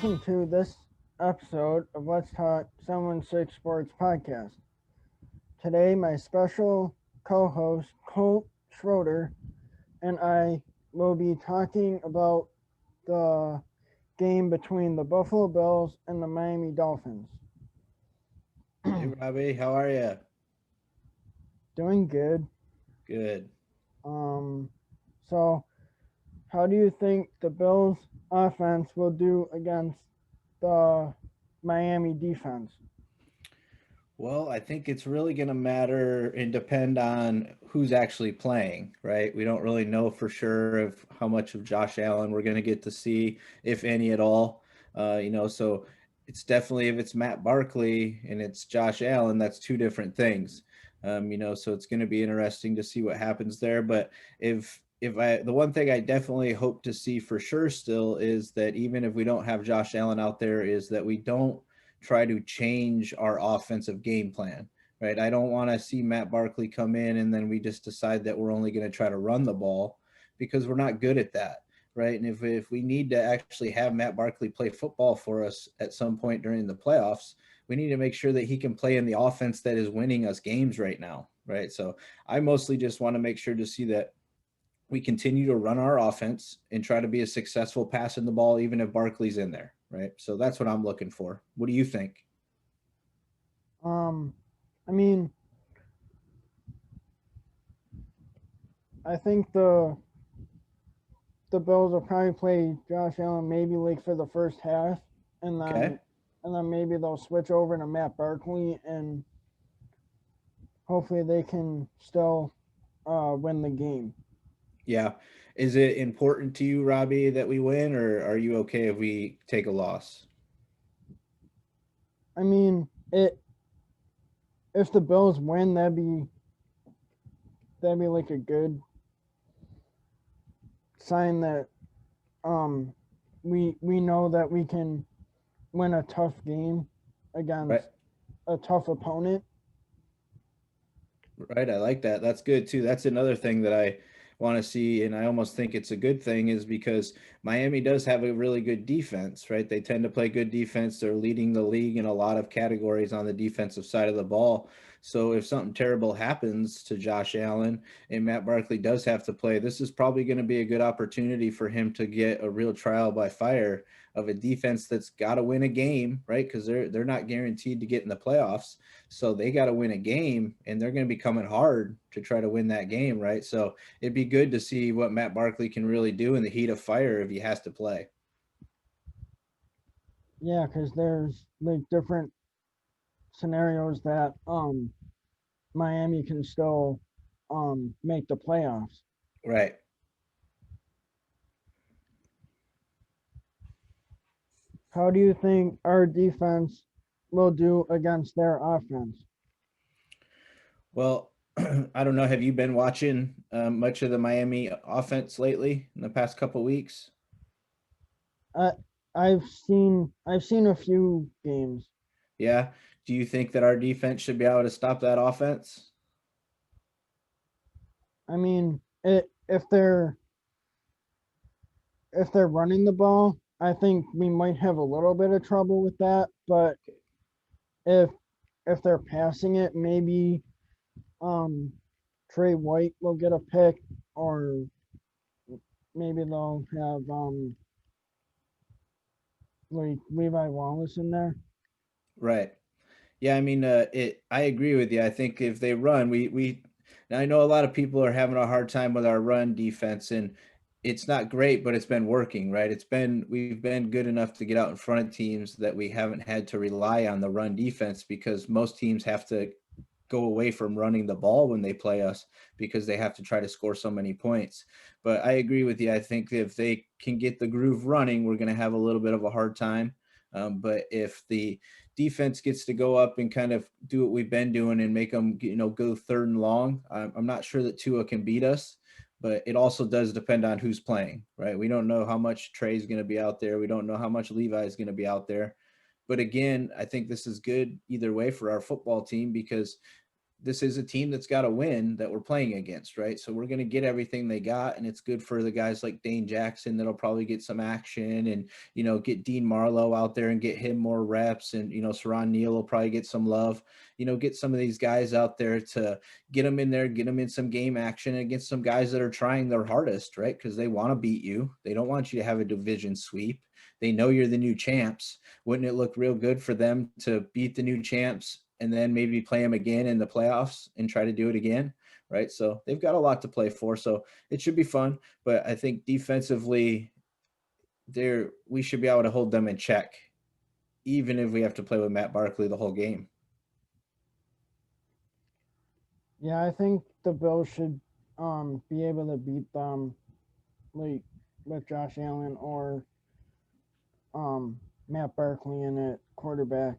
Welcome to this episode of Let's Talk 716 Sports Podcast. Today, my special co host, Colt Schroeder, and I will be talking about the game between the Buffalo Bills and the Miami Dolphins. Hey, Robbie, how are you? Doing good. Good. Um, so, how do you think the Bills offense will do against the Miami defense? Well, I think it's really going to matter and depend on who's actually playing, right? We don't really know for sure of how much of Josh Allen we're going to get to see, if any at all. So it's definitely if it's Matt Barkley and it's Josh Allen, that's two different things. So it's going to be interesting to see what happens there. But the one thing I definitely hope to see for sure still is that even if we don't have Josh Allen out there, is that we don't try to change our offensive game plan, right? I don't want to see Matt Barkley come in and then we just decide that we're only going to try to run the ball because we're not good at that, right? And if we need to actually have Matt Barkley play football for us at some point during the playoffs, we need to make sure that he can play in the offense that is winning us games right now, right? So I mostly just want to make sure to see that we continue to run our offense and try to be a successful passing the ball, even if Barkley's in there, right? So that's what I'm looking for. What do you think? Um, I mean, I think the Bills will probably play Josh Allen maybe like for the first half, and Okay. then maybe they'll switch over to Matt Barkley, and hopefully they can still win the game. Yeah. Is it important to you, Robbie, that we win, or are you okay if we take a loss? I mean, it if the Bills win, that'd be like a good sign that um we know that we can win a tough game Right. against a tough opponent. Right. I like that. That's good too. That's another thing that I want to see. And I almost think it's a good thing is because Miami does have a really good defense, right? They tend to play good defense. They're leading the league in a lot of categories on the defensive side of the ball. So if something terrible happens to Josh Allen and Matt Barkley does have to play, this is probably going to be a good opportunity for him to get a real trial by fire of a defense that's got to win a game, right? Because they're not guaranteed to get in the playoffs. So they got to win a game and they're going to be coming hard to try to win that game, right? So it'd be good to see what Matt Barkley can really do in the heat of fire if he has to play. Yeah, because there's like different scenarios that Miami can still make the playoffs. Right. How do you think our defense will do against their offense? Well, I don't know. Have you been watching much of the Miami offense lately in the past couple weeks? I I've seen a few games. Yeah. Do you think that our defense should be able to stop that offense? I mean, if they're running the ball, I think we might have a little bit of trouble with that. But if if they're passing it, maybe um Trey White will get a pick, or maybe they'll have like Levi Wallace in there. Right. Yeah, I mean, I agree with you. I think if they run, we. Now I know a lot of people are having a hard time with our run defense, and it's not great, but it's been working, right? We've been good enough to get out in front of teams that we haven't had to rely on the run defense because most teams have to go away from running the ball when they play us because they have to try to score so many points. But I agree with you. I think if they can get the groove running, we're going to have a little bit of a hard time. But if the defense gets to go up and kind of do what we've been doing and make them, go third and long, I'm not sure that Tua can beat us. But it also does depend on who's playing, right? We don't know how much Trey's going to be out there. We don't know how much Levi is going to be out there. But again, I think this is good either way for our football team because this is a team that's got to win that we're playing against, right? So we're going to get everything they got, and it's good for the guys like Dane Jackson that'll probably get some action, and get Dean Marlowe out there and get him more reps, and Saron Neal will probably get some love. Get some of these guys out there to get them in there, get them in some game action against some guys that are trying their hardest, right? Because they want to beat you. They don't want you to have a division sweep. They know you're the new champs. Wouldn't it look real good for them to beat the new champs and then maybe play them again in the playoffs and try to do it again, right? So they've got a lot to play for. So it should be fun. But I think defensively, we should be able to hold them in check, even if we have to play with Matt Barkley the whole game. Yeah, I think the Bills should be able to beat them, like with Josh Allen or Matt Barkley in at quarterback.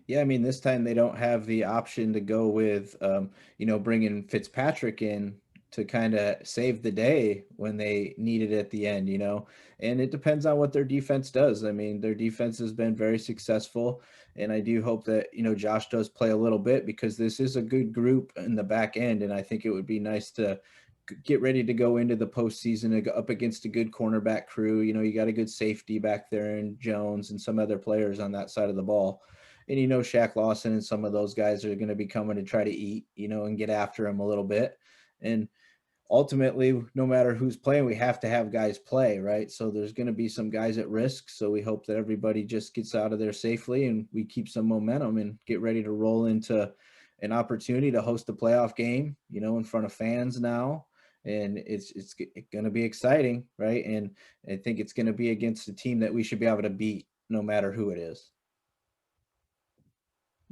Yeah, I mean, this time they don't have the option to go with, bringing Fitzpatrick in to kind of save the day when they need it at the end. And it depends on what their defense does. I mean, their defense has been very successful, and I do hope that, Josh does play a little bit because this is a good group in the back end, and I think it would be nice to get ready to go into the postseason up against a good cornerback crew. You got a good safety back there and Jones and some other players on that side of the ball. And Shaq Lawson and some of those guys are going to be coming to try to eat, and get after him a little bit. And ultimately, no matter who's playing, we have to have guys play, right? So there's going to be some guys at risk. So we hope that everybody just gets out of there safely and we keep some momentum and get ready to roll into an opportunity to host a playoff game, in front of fans now. And it's going to be exciting, right? And I think it's going to be against a team that we should be able to beat no matter who it is.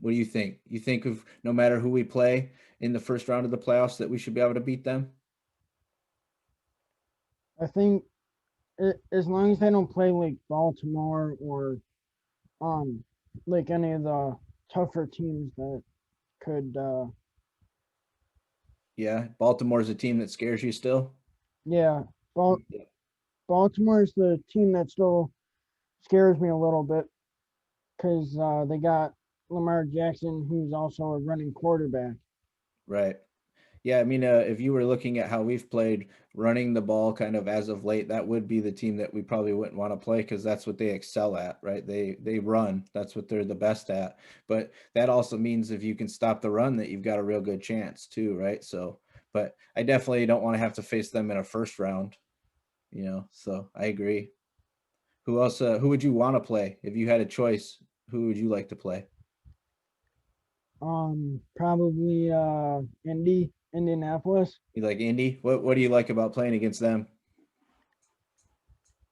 What do you think? You think of no matter who we play in the first round of the playoffs that we should be able to beat them? I think as long as they don't play like Baltimore or um like any of the tougher teams that could Yeah, Baltimore's a team that scares you still. yeah, Bal- Baltimore's the team that still scares me a little bit because they got Lamar Jackson, who's also a running quarterback. Right. Yeah, I mean, if you were looking at how we've played running the ball kind of as of late, that would be the team that we probably wouldn't want to play because that's what they excel at, right? They run. That's what they're the best at. But that also means if you can stop the run, that you've got a real good chance too, right? So, but I definitely don't want to have to face them in a first round, So I agree. Who else? Who would you want to play if you had a choice? Who would you like to play? Probably Indianapolis. You like Indy? What do you like about playing against them?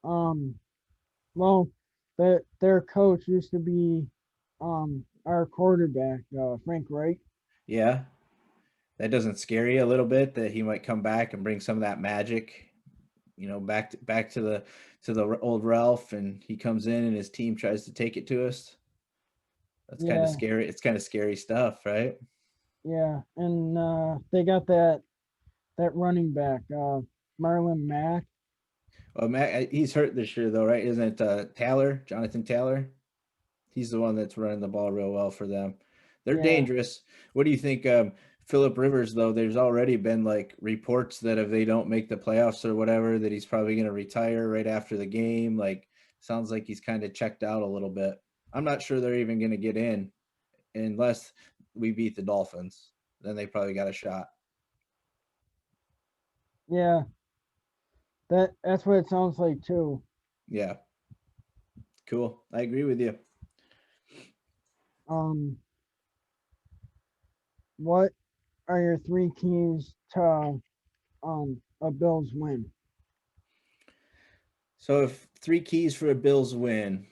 Um, well, their coach used to be our quarterback, Frank Reich. Yeah, that doesn't scare you a little bit that he might come back and bring some of that magic, back to the old Ralph, and he comes in and his team tries to take it to us. That's kind of Yeah, scary. It's kind of scary stuff, right? yeah, and they got that running back, Marlon Mack. Well, Matt, he's hurt this year though, right? Isn't it Taylor, Jonathan Taylor? He's the one that's running the ball real well for them. They're Yeah, dangerous. What do you think, Philip Rivers? Though there's already been like reports that if they don't make the playoffs or whatever, that he's probably going to retire right after the game. Like, sounds like he's kind of checked out a little bit. I'm not sure they're even going to get in unless we beat the Dolphins. Then they probably got a shot. yeah, that's what it sounds like too. Yeah, cool. I agree with you. Um, what are your three keys to a Bills win? So, if three keys for a Bills win,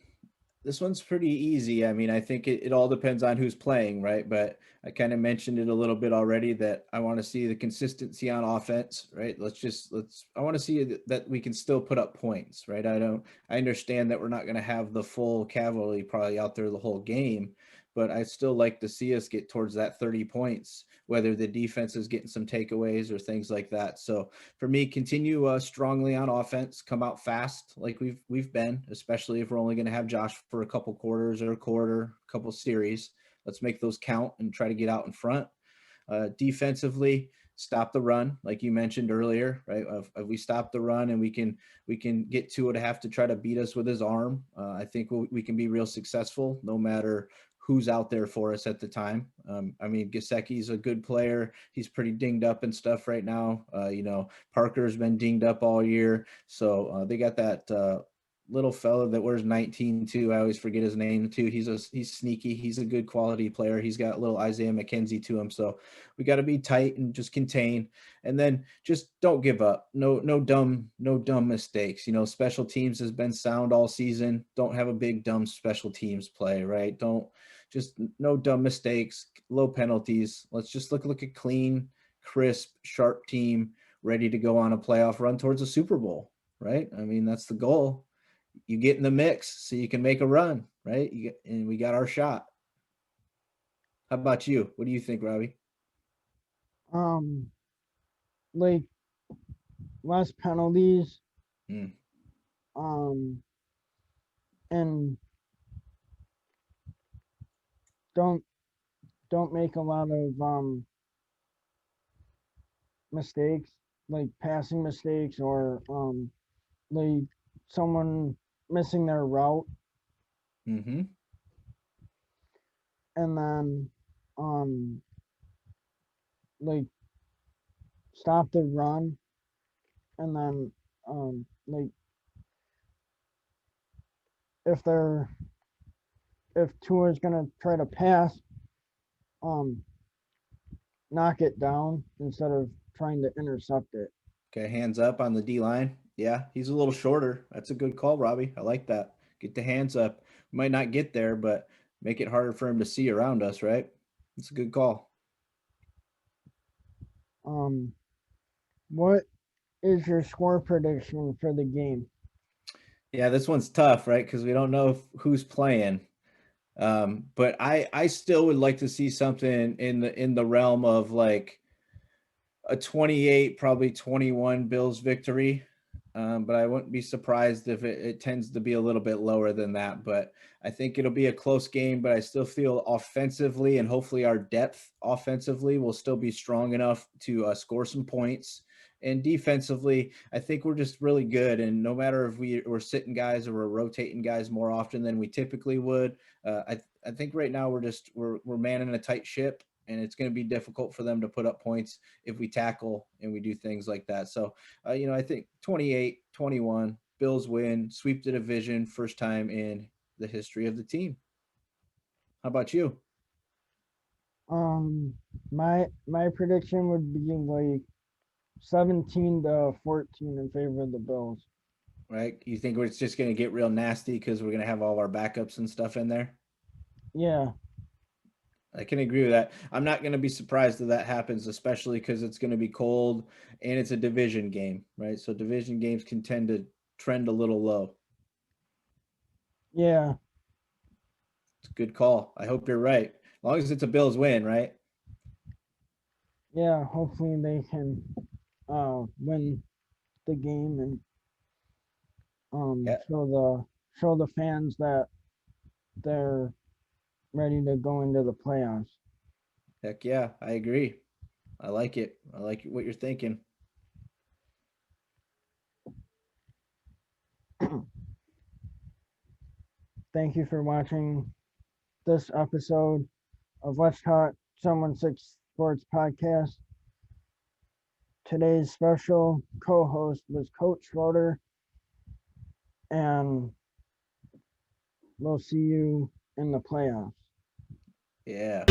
This one's pretty easy. I mean, I think it all depends on who's playing, right? But I kind of mentioned it a little bit already that I want to see the consistency on offense, right? I want to see that we can still put up points, right? I understand that we're not going to have the full cavalry probably out there the whole game, but I still like to see us get towards that 30 points, whether the defense is getting some takeaways or things like that. So for me, continue strongly on offense, come out fast like we've been, especially if we're only going to have Josh for a couple quarters or a quarter, a couple series. Let's make those count and try to get out in front. Defensively, stop the run, like you mentioned earlier, right? If we stop the run and we can get to it, have to try to beat us with his arm. I think we can be real successful, no matter who's out there for us at the time. I mean, Gesicki's a good player. He's pretty dinged up and stuff right now. Parker's been dinged up all year, so they got that little fella that wears 19 too. I always forget his name too. He's sneaky. He's a good quality player. He's got a little Isaiah McKenzie to him. So we got to be tight and just contain, and then just don't give up. No dumb mistakes. Special teams has been sound all season. Don't have a big dumb special teams play, right? Don't just no dumb mistakes, low penalties. Let's just look a clean, crisp, sharp team ready to go on a playoff run towards a Super Bowl, right? I mean, that's the goal. You get in the mix so you can make a run, right? And we got our shot. How about you? What do you think, Robbie? Um, like less penalties. Mm, Um, and don't don't make a lot of mistakes, like passing mistakes or like someone missing their route, mm-hmm. and then um like stop the run, and then like if they're if Tua is gonna try to pass, um knock it down instead of trying to intercept it. Okay, hands up on the D line. Yeah, he's a little shorter. That's a good call, Robbie. I like that. Get the hands up. We might not get there, but make it harder for him to see around us, right? It's a good call. um what is your score prediction for the game? Yeah, this one's tough, right? Because we don't know who's playing. But I still would like to see something in the realm of like a 28, probably 21 Bills victory. But I wouldn't be surprised if it tends to be a little bit lower than that. But I think it'll be a close game, but I still feel offensively and hopefully our depth offensively will still be strong enough to score some points. And defensively, I think we're just really good. And no matter if we're sitting guys or we're rotating guys more often than we typically would, I think right now we're manning a tight ship, and it's going to be difficult for them to put up points if we tackle and we do things like that. So, I think 28-21, Bills win, sweep the division, first time in the history of the team. How about you? Um, my prediction would be like 17-14 in favor of the Bills. Right? You think it's just going to get real nasty because we're going to have all our backups and stuff in there? Yeah, I can agree with that. I'm not going to be surprised if that happens, especially because it's going to be cold and it's a division game, right? So division games can tend to trend a little low. yeah, It's a good call. I hope you're right. As long as it's a Bills win, right? yeah. Hopefully they can win the game and Yeah. show the fans that they're ready to go into the playoffs. Heck yeah, I agree. I like it. I like what you're thinking. Thank you for watching this episode of Let's Talk Someone Six Sports Podcast. Today's special co-host was Colt Schroeder, and we'll see you in the playoffs. Yeah.